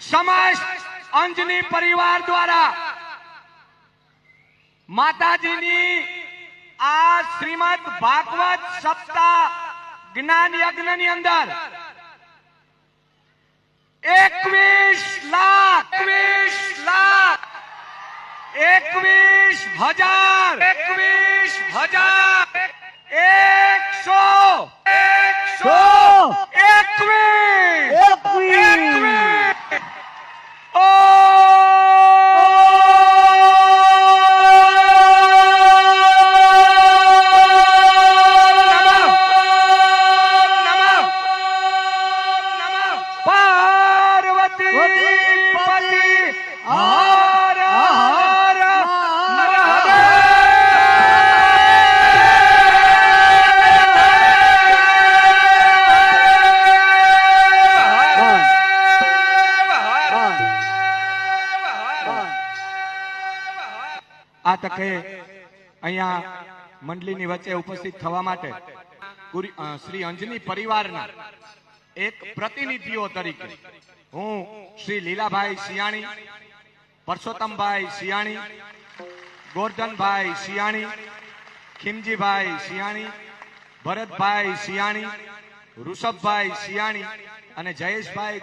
સમસ્ત અંજની પરિવાર દ્વારા માતાજીની આ શ્રીમદ ભાગવત સપ્તાહ જ્ઞાન યજ્ઞ ની અંદર 21 આ તકે અહીંયા મંડળીની વચ્ચે ઉપસ્થિત થવા માટે શ્રી અંજની પરિવારના એક પ્રતિનિધિઓ તરીકે હું શ્રી લીલાભાઈ સિયાણી, પરસોત્તમભાઈ સિયાણી, ગોરધનભાઈ સિયાણી, ખીમજીભાઈ સિયાણી, ભરતભાઈ સિયાણી, ઋષભભાઈ સિયાણી અને જયેશભાઈ